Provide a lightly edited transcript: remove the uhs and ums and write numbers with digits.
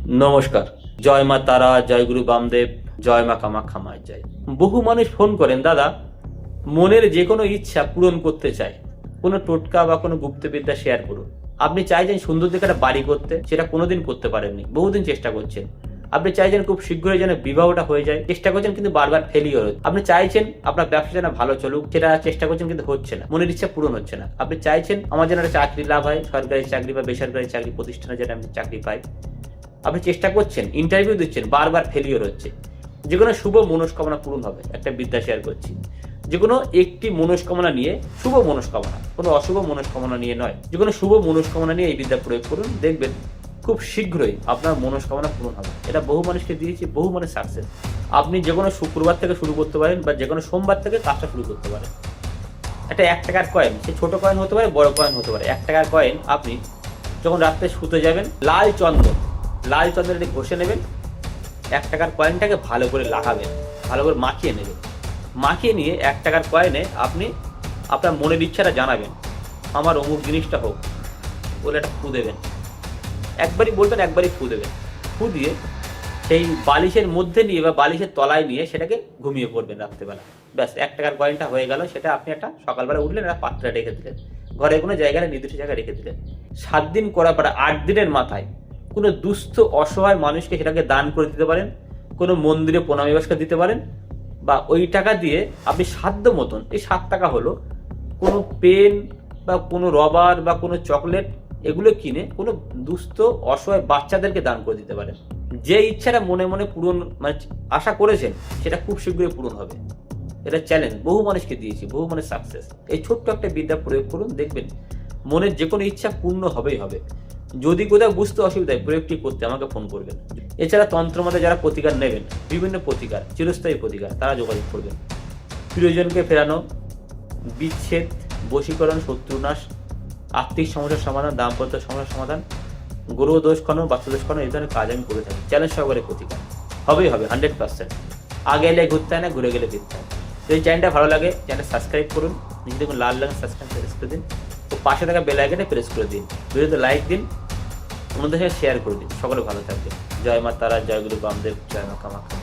নমস্কার। জয় মা তারা, জয় গুরু বামদেব, জয় মা কামাখ্যা মায়ের জয়। বহু মানুষ ফোন করেন, দাদা মনের যে কোনো ইচ্ছা পূরণ করতে চায়, কোনো টোটকা বা কোনো গুপ্তবিদ্যা শেয়ার করুন। আপনি চাইছেন সুন্দর দেখে একটা বাড়ি করতে, সেটা কোনোদিন করতে পারেননি, বহুদিন চেষ্টা করছেন। আপনি চাইছেন খুব শীঘ্রই যেন বিবাহটা হয়ে যায়, চেষ্টা করছেন কিন্তু বারবার ফেলিওর হচ্ছে। আপনি চাইছেন আপনার ব্যবসা যেন ভালো চলুক, সেটা চেষ্টা করছেন কিন্তু হচ্ছে না, মনের ইচ্ছা পূরণ হচ্ছে না। আপনি চাইছেন আমার যেন একটা চাকরি লাভ হয়, সরকারি চাকরি বা বেসরকারি চাকরি প্রতিষ্ঠানে যেন আমি চাকরি পাই। আপনি চেষ্টা করছেন, ইন্টারভিউ দিচ্ছেন, বারবার ফেলিওর হচ্ছে। যে কোনো শুভ মনস্কামনা পূরণ হবে। একটা বিদ্যা শেয়ার করছি, যে কোনো একটি মনস্কামনা নিয়ে, শুভ মনস্কামনা, কোনো অশুভ মনস্কামনা নিয়ে নয়, যে কোনো শুভ মনস্কামনা নিয়ে এই বিদ্যা প্রয়োগ করুন, দেখবেন খুব শীঘ্রই আপনার মনস্কামনা পূরণ হবে। এটা বহু মানুষকে দিয়েছি, বহু মানুষ সাকসেস। আপনি যে কোনো শুক্রবার থেকে শুরু করতে পারেন বা যে কোনো সোমবার থেকে কাজটা শুরু করতে পারেন। একটা 1 টাকার কয়েন, সে ছোট কয়েন হতে পারে, বড় কয়েন হতে পারে। 1 টাকার কয়েন আপনি যখন রাত্রে শুতে যাবেন, লাল চন্দনটি ঘষে নেবেন। 1 টাকার কয়েনটাকে ভালো করে লাগাবেন, ভালো করে মাখিয়ে নেবেন। মাখিয়ে নিয়ে 1 টাকার কয়েনে আপনি আপনার মনের ইচ্ছাটা জানাবেন, আমার অমুক জিনিসটা হোক বলে একটা ফু দেবেন। একবারই বলবেন, একবারই ফু দেবেন। ফু দিয়ে সেই বালিশের মধ্যে নিয়ে বা বালিশের তলায় নিয়ে সেটাকে ঘুমিয়ে পড়বেন রাত্রেবেলা। ব্যাস, 1 টাকার কয়েনটা হয়ে গেল। সেটা আপনি একটা সকালবেলা উঠলেন, একটা পাত্রে রেখে দিলেন, ঘরে কোনো জায়গায় নির্দিষ্ট জায়গায় রেখে দিলেন। 7 দিন করার পরে 8 দিনের মাথায় কোনো দুস্থ অসহায় মানুষকে সেটাকে দান করে দিতে পারেন, কোনো মন্দিরে প্রণামী বাসকে দিতে পারেন, বা ওই টাকা দিয়ে আপনি সাধ্য মতন, এই 7 টাকা হলো, কোনো পেন বা কোনো রবার বা কোনো চকলেট এগুলো কিনে কোনো দুস্থ অসহায় বাচ্চাদেরকে দান করে দিতে পারেন। যে ইচ্ছাটা মনে মনে পূরণ মানে আশা করেছেন, সেটা খুব শীঘ্রই পূরণ হবে। এটা চ্যালেঞ্জ, বহু মানুষকে দিয়েছি, বহু মানুষ সাকসেস। এই ছোট্ট একটা বিদ্যা প্রয়োগ করুন, দেখবেন মনের যে কোনো ইচ্ছা পূর্ণ হবেই হবে। যদি কোথাও বুঝতে অসুবিধা হয়, প্রয়োগটি করতে আমাকে ফোন করবেন। এছাড়া তন্ত্রমতে যারা প্রতিকার নেবেন, বিভিন্ন প্রতিকার, চিরস্থায়ী প্রতিকার, তারা যোগাযোগ করবেন। প্রিয়জনকে ফেরানো, বিচ্ছেদ, বশীকরণ, শত্রুনাশ, আর্থিক সমস্যার সমাধান, দাম্পত্য সমস্যার সমাধান, গ্রহ দোষ খনন, বাস্তুদোষ খনন, এই ধরনের কাজ আমি করে থাকি। চ্যালেঞ্জ সহকারে প্রতিকার হবেই হবে 100%। আগে এলে ঘুরতে হয় না, ঘুরে গেলে ফিরতে হয়। যদি চ্যানেলটা ভালো লাগে, চ্যানেলটা সাবস্ক্রাইব করুন, নিজে দেখুন লাল লাল সাবস্ক্রাইব প্রেস করে দিন, তো পাশে থাকা বেল আইকনে প্রেস করে দিন, ভিডিওতে লাইক দিন, অন্যদের সাথে শেয়ার করে দিন। সকলে ভালো থাকবে। জয় মা তারা, জয় গুরু বামদেব, জয় মা কামাখ্যা।